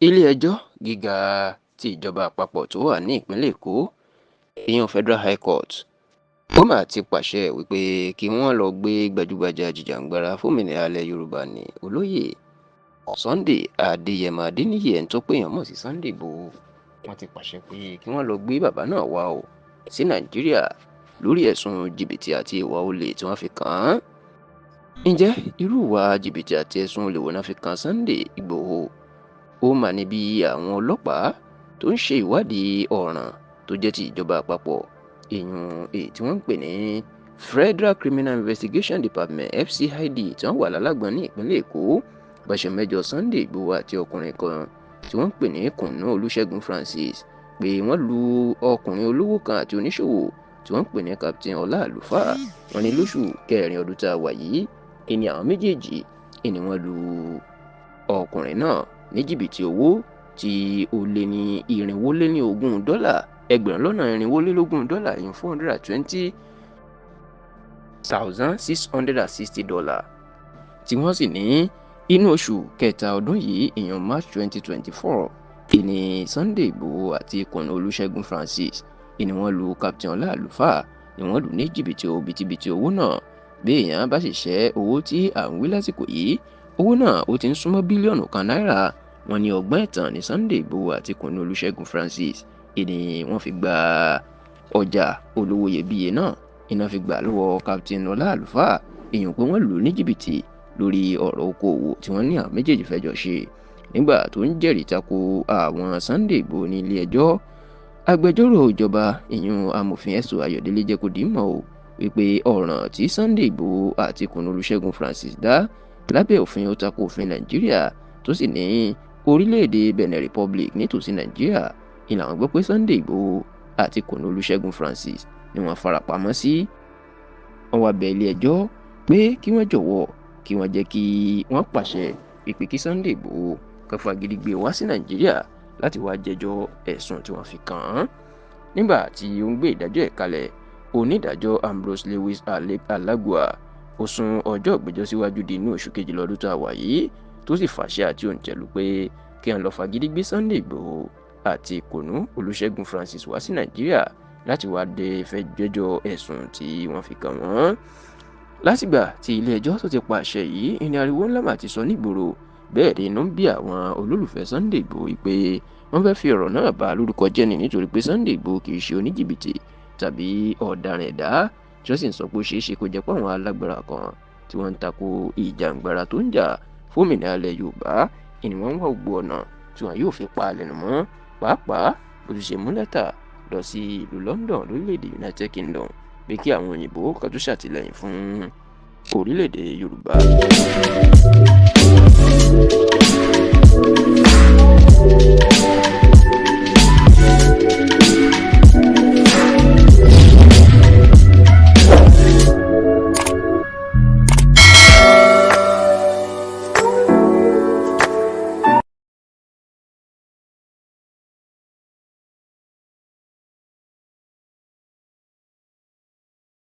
Ilé-ẹjọ́ gíga ti ìjọba àpapọ̀ tó wà ní ìpínlẹ̀ Èkó, ìyẹn Federal High Court, ó mà ti pàṣẹ wípé kí wọ́n lọ gbé gbajúgbajà ajìjàǹgbara fómìnira ilẹ̀ Yorùbá ní Olóyè Sunday Adéyẹmọ Adéníyì, ẹni tó péyàn mọ̀ sí Sunday Igboho. Wọ́n ti pàṣẹ pé kí wọ́n lọ gbé bàbá náà wá sí Nàìjíríà lórí ẹ̀sùn jìbìtì àti ìwà olè tí wọ́n fi kàn án. Ǹjẹ́ irú ìwà jìbìtì àti ẹ̀sùn olè wo náà fi kan Sunday Igboho? Ó mà ní bí àwọn ọlọ́pàá tó ń ṣe ìwádìí ọ̀ràn tó jẹ́ ti ìjọba àpapọ̀, èyí tí wọ́n ń pè ní Federal Criminal Investigation Department FCID, tí wọ́n wà lálágbọ̀n ní ìpínlẹ̀ Èkó, bá ṣe mẹ́jọ Sunday Igboho àti ọkùnrin kan tí wọ́n ń pè ní Kùnú Olúṣẹ́gun Francis pé wọ́n lu ọkùnrin olówó kan àti oníṣòwò tí wọ́n ń pè ní Captain Ọlá Àlùfáà. Wọ́n ní lóṣù kẹrin ọdún tá a wà yìí ni àwọn méjèèjì ni wọ́n lu ọkùnrin náà ní jìbìtì owó tí ó lé ní $420, ẹgbẹ̀rún lọ́nà $420, ìyẹn $420,660, tí wọ́n sì ní inú oṣù kẹta ọdún yìí, ìyẹn March 2024, ìní Sunday Igboho àti Kùnú Olúṣẹ́gun Francis ni wọ́n lu Captain Ọlá Àlùfáà, ni wọ́n lù ní jìbìtì òbítíbitì owó náà. Bí èèyàn bá sì ṣẹ́ owó tí à ń wí lásìkò yìí, owó náà ó ti ń súnmọ́ bílíọ̀nù kan náírà. Wọ́n ní ọgbọ́n ẹ̀tàn ní Sunday Igboho àti Kùnú Olúṣẹ́gun Francis ni wọ́n fi gba ọjà olówó iyebíye náà, iná fi gbà lọ́wọ́ Captain Ọlá Àlùfáà, èèyàn pé wọ́n lù ú ní jìbìtì lórí ọ̀rọ̀ okòwò tí wọ́n ní àwọn méjèèjì fẹ́ jọ ṣe. Nígbà tó ń jẹ́rìí tako àwọn Sunday Igboho ní ilé ẹjọ́, agbẹjọ́rò ìjọba ìyún amòfin ẹ̀sùn Ayọ̀délé jẹ́ kó di mọ̀ wípé ọ̀ràn tí Sunday Igboho àti Kùnú Olúṣẹ́gun Francis dá lábẹ́ òfin ó tako òfin Nàìjíríà, tó sì ní orílẹ̀-èdè Benin Republic nítòsí Nàìjíríà ni làwọn gbọ́ pé Sunday Igboho àti Kùnú Olúṣẹ́gun Francis ni wọ́n farapamọ́ sí. Wọ́n wá bẹ̀ ilé ẹjọ́ pé kí wọ́n jọ̀wọ́ kí wọ́n jẹ́ kí wọ́n pàṣẹ pé kí Sunday Igboho kan fagídí gbé wá sí Nàìjíríà láti wá jẹ́jọ́ ẹ̀sùn tí wọ́n fi kàn án. Nígbà tí ó ń gbé ìdájọ́ ẹ̀ kalẹ̀, onídàájọ́ Ambrose Lewis Alagua ó sún ọjọ́ ìgbẹ́jọ́ síwájú di inú oṣù kejìlá ọdún tá a wà yìí, tó sì fàṣẹ àti òǹtẹ̀lù pé kí wọ́n lọ fagídí gbé Sunday Igboho àti Kùnú Olúṣẹ́gun Francis wá sí Nàìjíríà láti wá fẹ́ jẹ́jọ́ ẹ̀sùn tí wọ́n fi kàn wọ́n. Látìgbà tí ilé ẹjọ́ tó ti pa àṣẹ yìí, ìní ariwo ńlá mà ti sọ nígboro. Bẹ́ẹ̀ ni inú ń bí àwọn olólùfẹ́ Sunday Igboho pé wọ́n fẹ́ fi ọ̀rọ̀ náà bà lórúkọ jẹ́ ni, nítorí pé Sunday Igboho kì í ṣe oníjìbìtì tàbí ọ̀daràn ẹ̀dá, tí wọ́n sì ń sọ pé ó ṣeé ṣe kó jẹ́ pé àwọn alágbára kan tí wọ́n ń tako ìjàǹgbara tó ń jà fómìnira ilẹ̀ Yorùbá ni wọ́n ń wá gbogbo ọ̀nà tí wọ́n yóò fi pa lẹ́nu mọ́. Pàápàá bó ti ṣe mú lẹ́tà lọ sí ìlú London lórílẹ̀‐èdè United Kingdom pé kí àwọn òyìnbó kan tó ṣàtìlẹ́yìn fún orílẹ̀‐èdè Yorùbá.